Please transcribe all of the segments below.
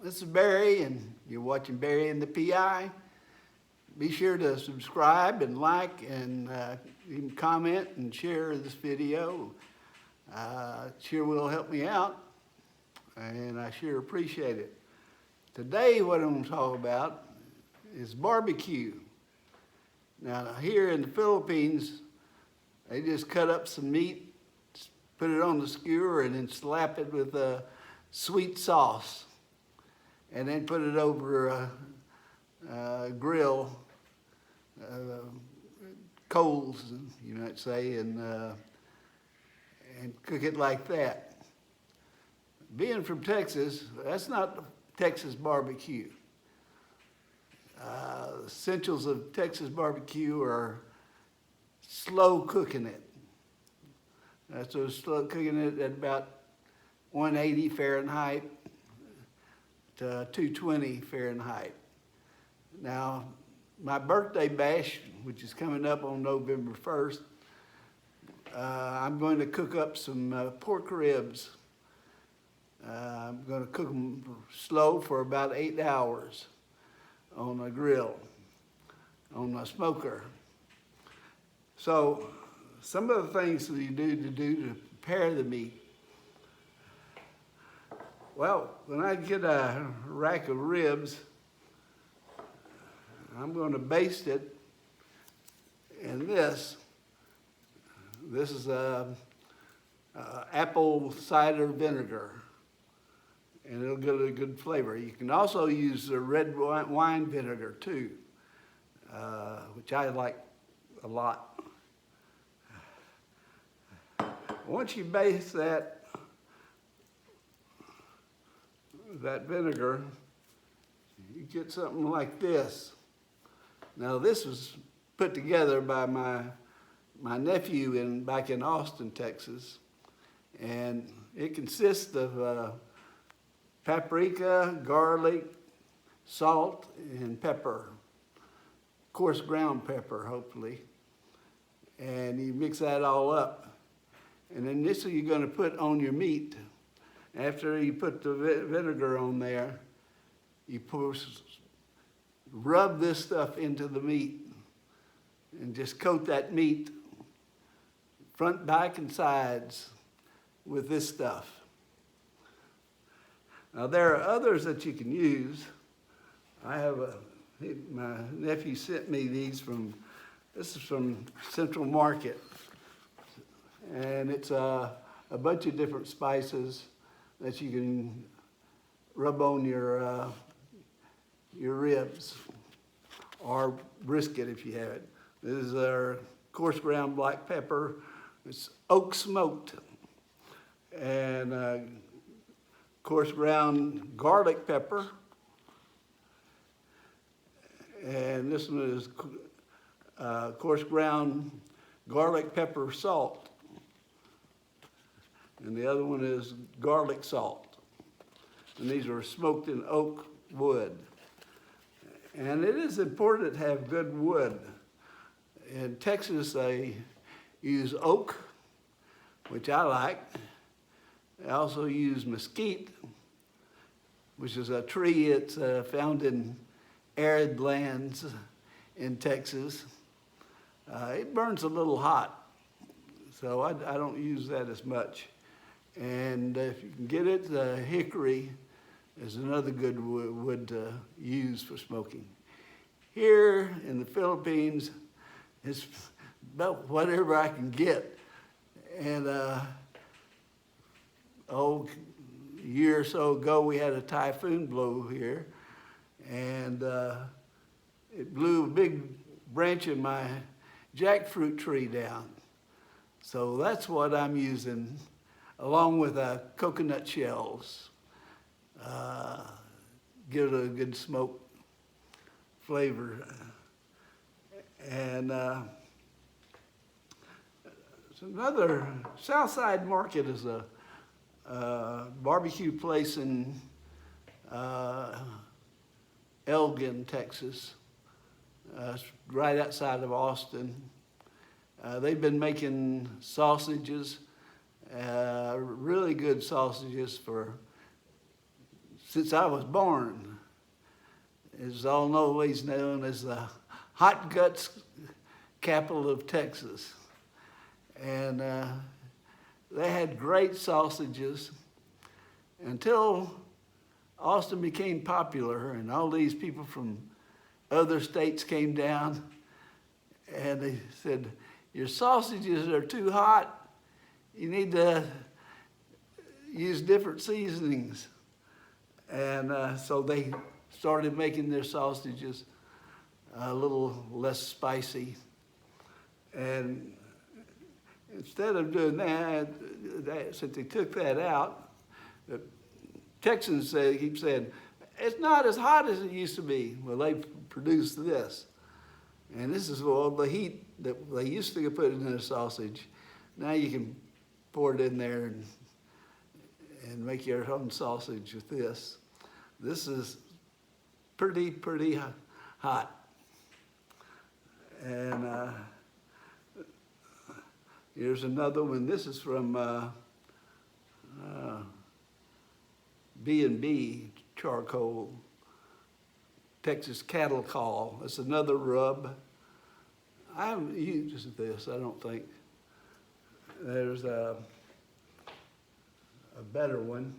this is Barry, and you're watching Barry and the PI. Be sure to subscribe and like, and you can comment and share this video. Sure will help me out, and I sure appreciate it. Today, what I'm going to talk about is barbecue. Now, here in the Philippines, they just cut up some meat, put it on the skewer, and then slap it with a sweet sauce, and then put it over a grill, coals, you might say, and cook it like that. Being from Texas, that's not Texas barbecue. Essentials of Texas barbecue are slow cooking it. So slow cooking it at about 180 Fahrenheit to 220 Fahrenheit. Now, my birthday bash, which is coming up on November 1st, I'm going to cook up some pork ribs. I'm going to cook them slow for about 8 hours on a grill, on a smoker. So, some of the things that you do to prepare the meat. Well, when I get a rack of ribs, I'm going to baste it in this. This is apple cider vinegar, and it'll give it a good flavor. You can also use the red wine vinegar too, which I like a lot. Once you baste that vinegar, you get something like this. Now, this was put together by my nephew back in Austin, Texas, and it consists of paprika, garlic, salt, and pepper, coarse ground pepper, hopefully. And you mix that all up. And then this you're going to put on your meat. After you put the vinegar on there, you rub this stuff into the meat and just coat that meat front, back, and sides with this stuff. Now, there are others that you can use. My nephew sent me these this is from Central Market. And it's a bunch of different spices that you can rub on your ribs or brisket if you have it. This is our coarse ground black pepper. It's oak smoked, and coarse ground garlic pepper, and this one is coarse ground garlic pepper salt, and the other one is garlic salt. And these are smoked in oak wood. And it is important to have good wood. In Texas, they use oak, which I like. They also use mesquite, which is a tree that's found in arid lands in Texas. It burns a little hot, so I don't use that as much. And if you can get it, hickory is another good wood to use for smoking. Here in the Philippines, it's about whatever I can get. And a year or so ago, we had a typhoon blow here, and it blew a big branch of my jackfruit tree down. So that's what I'm using, along with coconut shells. Give it a good smoke flavor. And another, Southside Market is a barbecue place in Elgin, Texas. It's right outside of Austin. They've been making sausages, really good sausages for since I was born. It's always known as the hot guts capital of Texas. And they had great sausages until Austin became popular and all these people from other states came down and they said, your sausages are too hot. You need to use different seasonings. And so they started making their sausages a little less spicy. And instead of doing that, since they took that out, the Texans keep saying, it's not as hot as it used to be. Well, they produced this. And this is all the heat that they used to put in their sausage. Now you can pour it in there and make your own sausage with this. This is pretty hot. And here's another one. This is from B&B charcoal, Texas cattle call. It's another rub. I haven't used this, I don't think. There's a better one.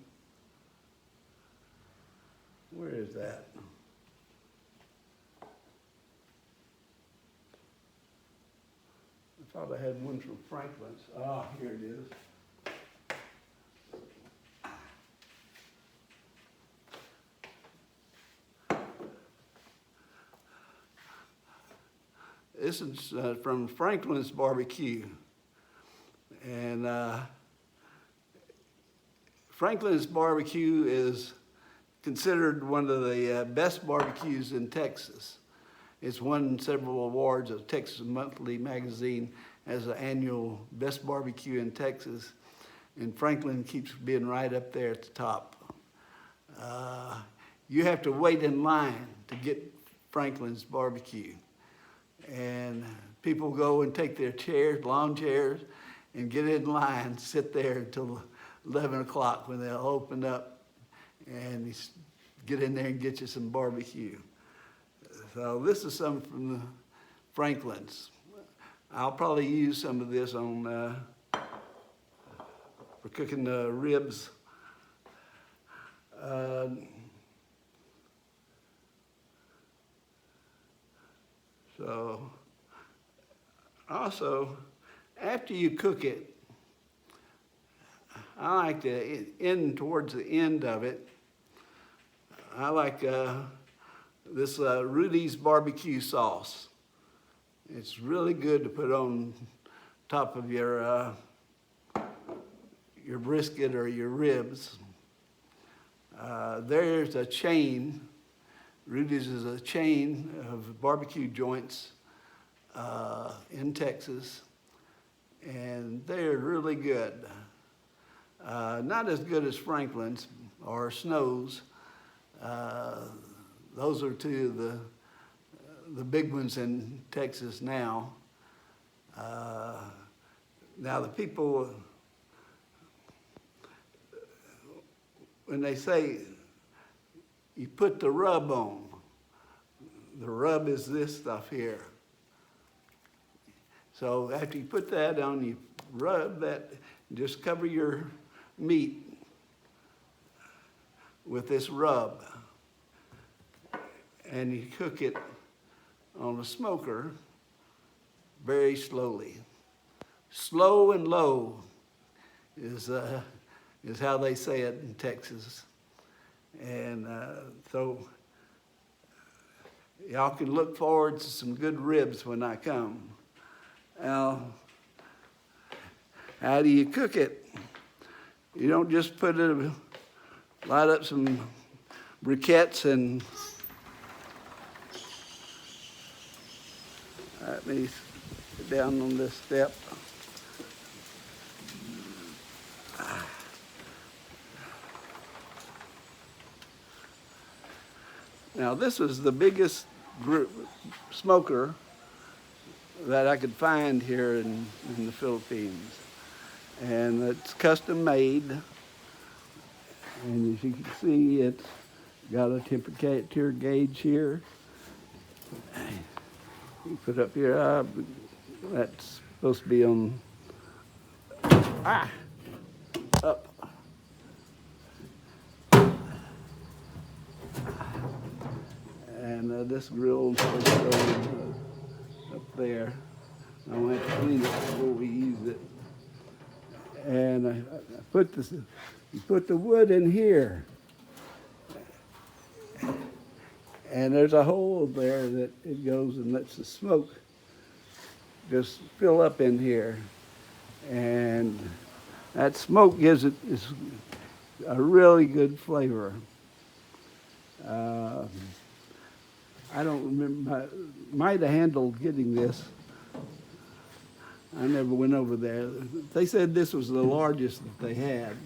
Where is that? I thought I had one from Franklin's. Ah, here it is. This is from Franklin's BBQ. And Franklin's BBQ is considered one of the best barbecues in Texas. It's won several awards of Texas Monthly magazine as the annual best barbecue in Texas. And Franklin keeps being right up there at the top. You have to wait in line to get Franklin's barbecue. And people go and take their chairs, lawn chairs, and get in line, sit there until 11 o'clock when they'll open up and you get in there and get you some barbecue. So this is some from the Franklin's. I'll probably use some of this on for cooking the ribs. So also, after you cook it, I like to end towards the end of it. I like this Rudy's barbecue sauce. It's really good to put on top of your brisket or your ribs. There's a chain. Rudy's is a chain of barbecue joints in Texas, and they're really good. Not as good as Franklin's or Snow's. Those are two of the big ones in Texas now. Now the people, when they say you put the rub on, the rub is this stuff here. So after you put that on, you rub that, just cover your meat with this rub. And you cook it on a smoker very slowly. Slow and low is how they say it in Texas. And so y'all can look forward to some good ribs when I come. Now, how do you cook it? You don't just light up some briquettes and let me sit down on this step. Now this is the biggest smoker that I could find here in the Philippines. And it's custom made. And as you can see, it's Got a temperature gauge here. You put up here, that's supposed to be on, up. And this grill is up there. I want to clean it before we use it. And I put this, you put the wood in here. And there's a hole there that it goes and lets the smoke just fill up in here. And that smoke gives it a really good flavor. I don't remember, I might have handled getting this. I never went over there. They said this was the largest that they had.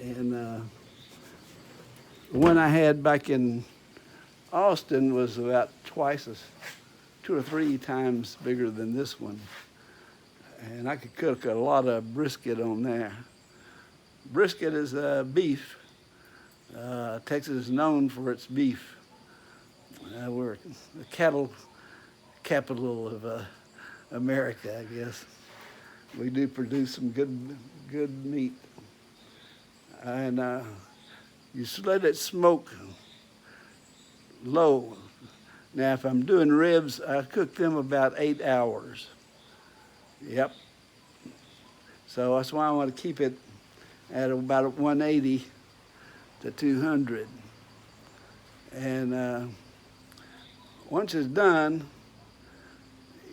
And the one I had back in Austin was about twice as, 2 or 3 times bigger than this one. And I could cook a lot of brisket on there. Brisket is beef. Texas is known for its beef. We're the cattle capital of America, I guess. We do produce some good meat. And you just let it smoke low. Now, if I'm doing ribs, I cook them about 8 hours. Yep. So that's why I want to keep it at about 180 to 200. And once it's done,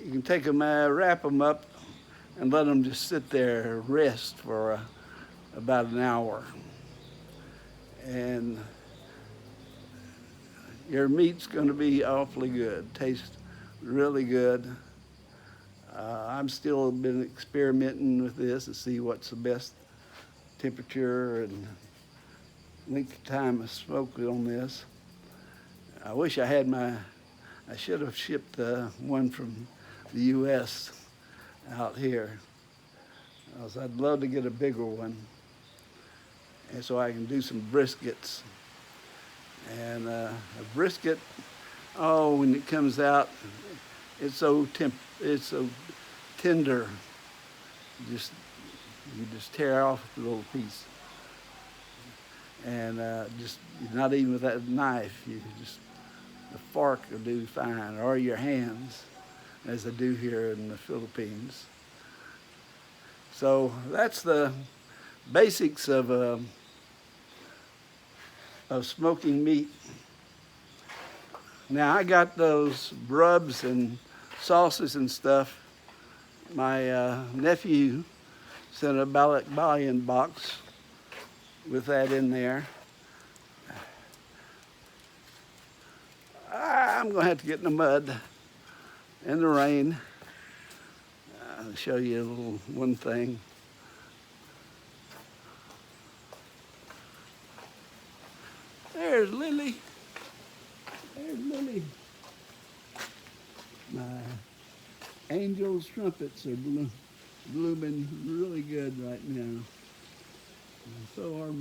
you can take them, wrap them up, and let them just sit there, rest for about an hour. And your meat's going to be awfully good, taste really good. I'm still been experimenting with this to see what's the best temperature and length of time of smoke on this. I wish I had I should have shipped one from the U.S. out here. I'd love to get a bigger one, and so I can do some briskets. And a brisket, when it comes out, it's so tender. You just tear off the little piece, and just not even with that knife. The fork will do fine, or your hands, as they do here in the Philippines. So that's the basics of smoking meat. Now I got those rubs and sauces and stuff. My nephew sent a Balian box with that in there. I'm going to have to get in the mud and the rain. I'll show you one thing. There's Lily. There's Lily. My angel's trumpets are blooming really good right now. And so are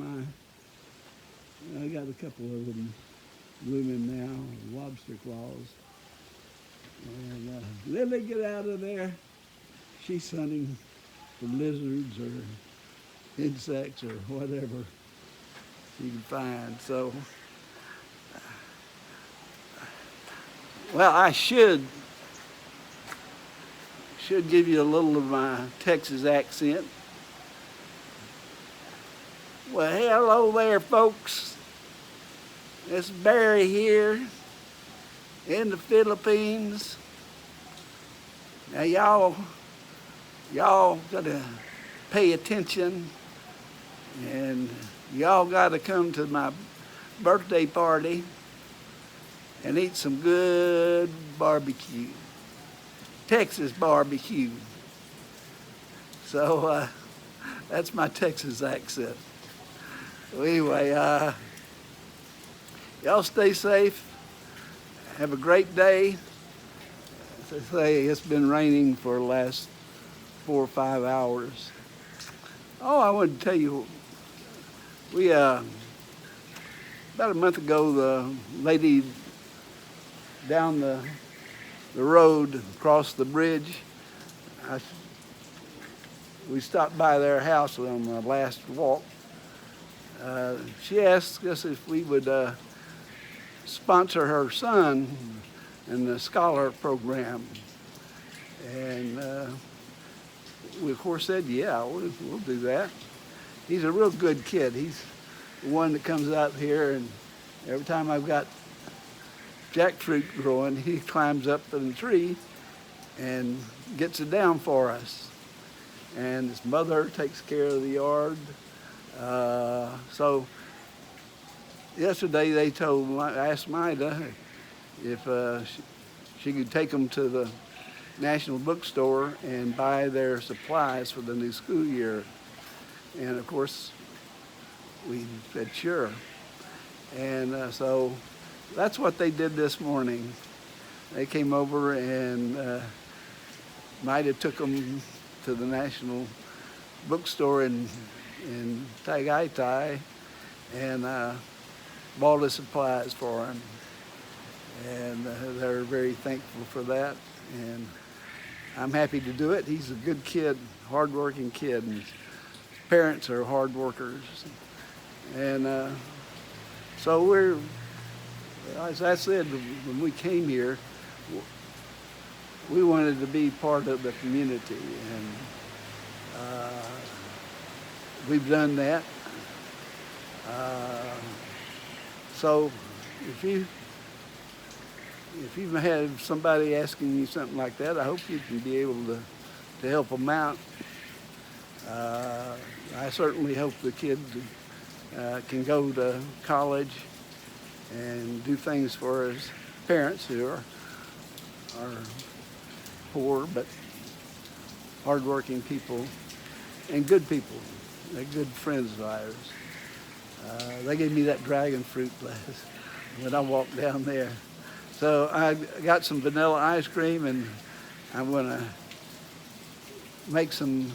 I got a couple of them blooming now, lobster claws. And Lily, get out of there. She's hunting for lizards or insects or whatever you can find. So, well, I should give you a little of my Texas accent. Well, hello there, folks. It's Barry here in the Philippines. Now, y'all gotta pay attention, and y'all gotta come to my birthday party and eat some good barbecue, Texas barbecue. So that's my Texas accent. So anyway, y'all stay safe. Have a great day. As I say, it's been raining for the last 4 or 5 hours. Oh, I wanted to tell you, we About a month ago, the lady down the road across the bridge, we stopped by their house on the last walk. She asked us if we would sponsor her son in the scholar program. And we, of course, said, yeah, we'll do that. He's a real good kid. He's the one that comes out here, and every time I've got jackfruit growing, he climbs up in the tree and gets it down for us. And his mother takes care of the yard. So yesterday they asked Maida if she could take them to the National Bookstore and buy their supplies for the new school year. And of course, we said sure. And so that's what they did this morning. They came over and Maida took them to the National Bookstore in Tagaytay and bought the supplies for him. And they're very thankful for that. And I'm happy to do it. He's a good kid, hardworking kid, and his parents are hard workers. And so we're, as I said, when we came here, we wanted to be part of the community, and we've done that. So if you have somebody asking you something like that, I hope you can be able to help them out. I certainly hope the kids can go to college and do things for his parents who are poor but hardworking people and good people. They're good friends of ours. They gave me that dragon fruit when I walked down there. So I got some vanilla ice cream, and I'm going to make some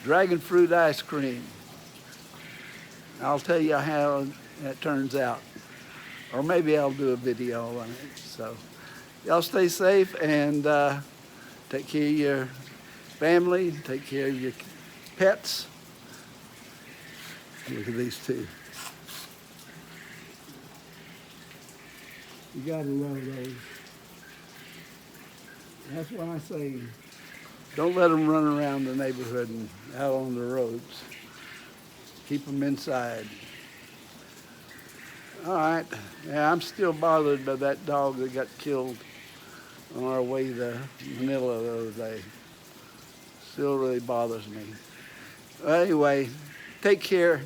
dragon fruit ice cream. I'll tell you how that turns out. Or maybe I'll do a video on it. So y'all stay safe and take care of your family, take care of your pets. Look at these two. You gotta love those. That's why I say, don't let them run around the neighborhood and out on the roads. Keep them inside. All right. Yeah, I'm still bothered by that dog that got killed on our way to Manila the other day. Still really bothers me. Well, anyway, take care,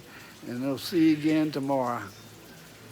and we'll see you again tomorrow.